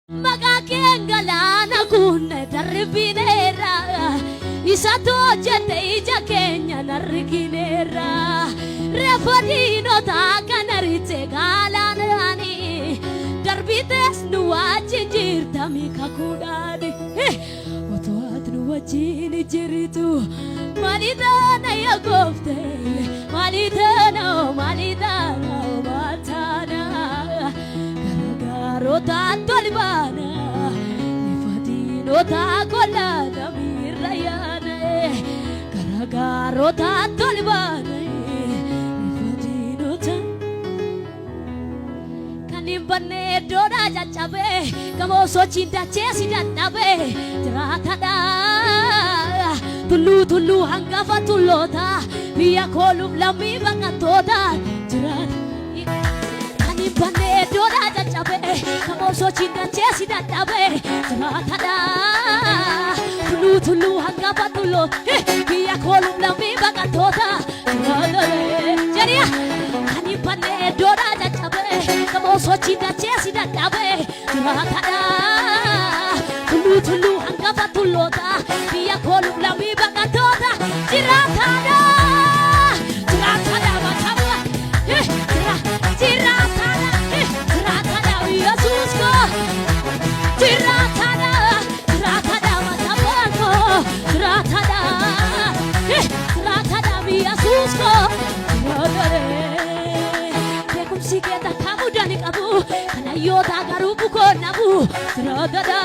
Makaken galana kunne darbineera isato jette ija keenya nargineera refodino ta kanarite galanaani darbites nu wajjirta mikakudani otoat nu wajjini jiritu malidana yagofte malidana matana Rota tolbana ifadino ta kola damirayana karaga rota tolbana ifadino ta kanibane doda jachabe kamo sochinda chesi danabe tratada tulu hangafa tulota biya kolum lami bangatoda trat Bane dora jachabe kamo sochinda chesi danabe tratada tulu hanga patulo biya kolum lami bagatoda jariya kani bane dora jachabe kamo sochinda chesi danabe tratada tulu hanga patulo biya kolum lami bagatoda tratada mataba tratada Yesusko Tiratada matabako Tiratada Yesusko Tekum siketa kamu dani kamu kana yota garubu ko nabu Tiratada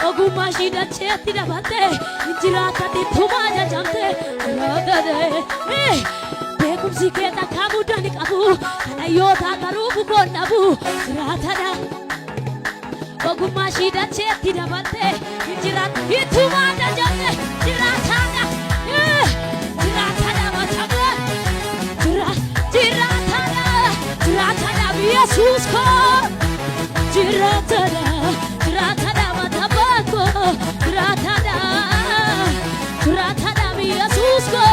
Oguma shida cheti dabate Tirata di tumaja jamte Tiratada Tekum siketa kamu dani kamu kana yota garubu ko nabu Tiratada Oguma shida cheti dabate Tirata di tumaja jamte Tiratada Tiratada mataba Tiratada Yesusko Tiratada matabako Tiratada Yesusko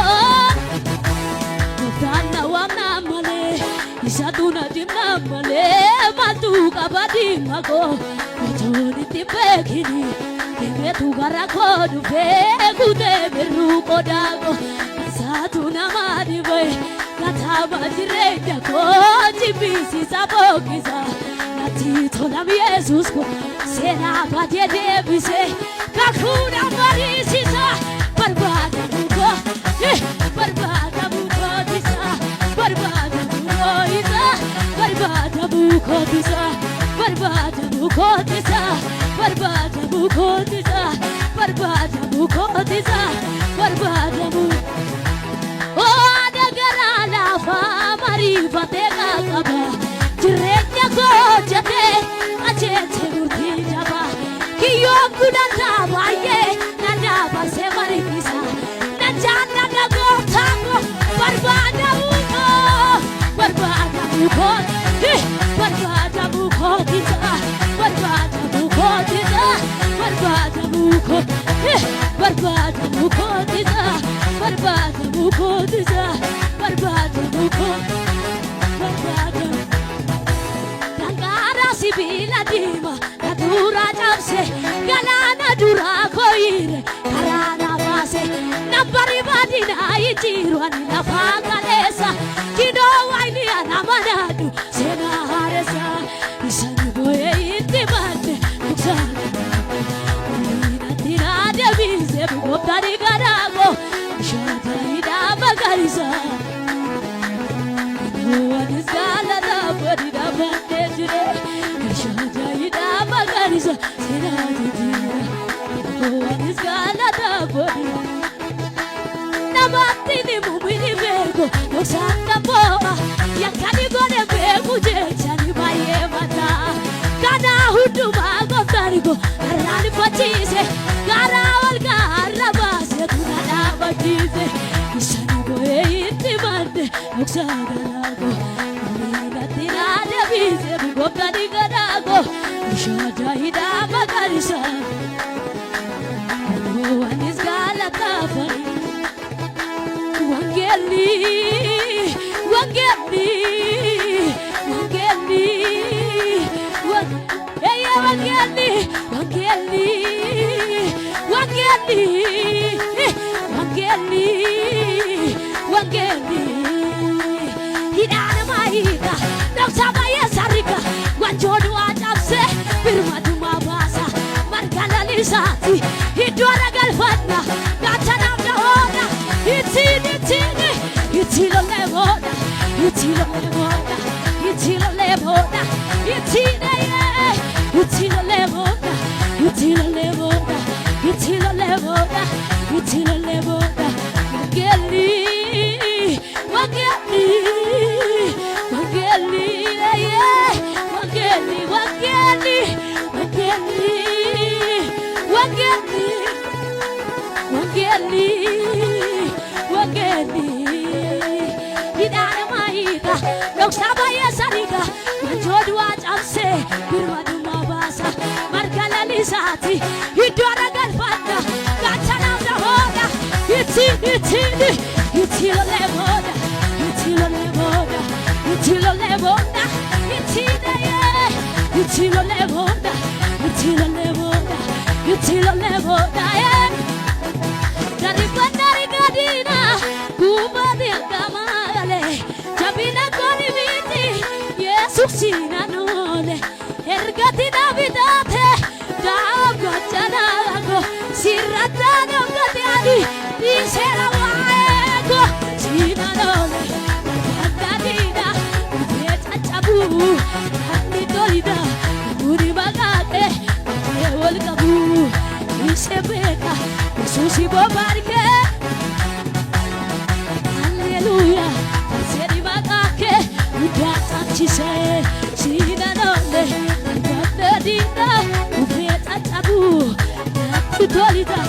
Tana wana male Isaduna dimna male Matu kabadi mago Otoni tipekini Kebetu garako dufe Kute beru kodago Satu namadi boy Kataba jireja ko Jibisi sabokisa Nati tolam Yesus ko Sera badye debise Kakuna marisisa Barbada muko Barbada muko disa Barbada muko disa Barbada muko disa Barbada muko disa Barbada muko disa Barbada muko disa Barbada muko Oh dagara lafa marifate kakaba Jirenya ko jate Ajete murti jaba Kiyo kudanta baye Nana base marikisa Najana nago tango Barbada muko Barbada muko Barbada muko disa Barbada muko disa Barbada muko Barbada muko disa Barbada muko disa Barbada muko Barbada Dangara sibila dima Nadura jamse Galana dura koire Karana base Nambari badina ijiruani Nafagalesa Kido waini anamanadu Sena haresa Isani boye intimate Nuksana Ulina tirade bize Bugoptari garago Shata ida bagarisa One is gala da body da bandejre Shata ida bagarisa Sena tijira One is gala da body Namatini mumini bego Nuksana boa Yakani gode begu jechani baye mata Kana huduma goptarigo Arani patise Gara olga arabase Tunana batise Isani boye intimande Nuksana lago Alina tirade bize Bugoptari garago Shata ida bagarisa Anis gala kafari Wangeli Wangeli Wangeli, Wangeli, Wangeli, Wangeli, Wangeli. Hidana maika, naksama yesarika, wanjodu ajamse, birmadu mabasa, markala lisati, hidwara galfatna, gachana mdahona, itini, itilo lemoda, itilo lemoda, itilo lemoda, itine ye, itilo lemoda, itilo lemoda, itilo lemoda, itilo lemoda, Wangeli, Wangeli, Wangeli, yeah, Wangeli, Wangeli, Wangeli, Wangeli, Wangeli, Wangeli. Hidana maika, naksama yesarika, wanjodu ajamse, birmadu mabasa, markala lisati, hidwara galfatna, gachana mdahona, itini, itilo lemoda, itilo lemoda, itilo lemoda, itine ye, itilo lemoda, itilo lemoda, itilo lemoda ye. Daribandari gadina, kumadi angamale, jabina koni viti, Yesus sinanole, ergati navidate, dago janago, siratano gadiani, disera waego, sinanole, gadina, uveta chabu, handi dolida, muri bagate, ewol kabu, isebeka, Yesusi bobarke, Alleluia, seri bagake, udata chise, sinanole, gadina, uveta chabu, handi dolida.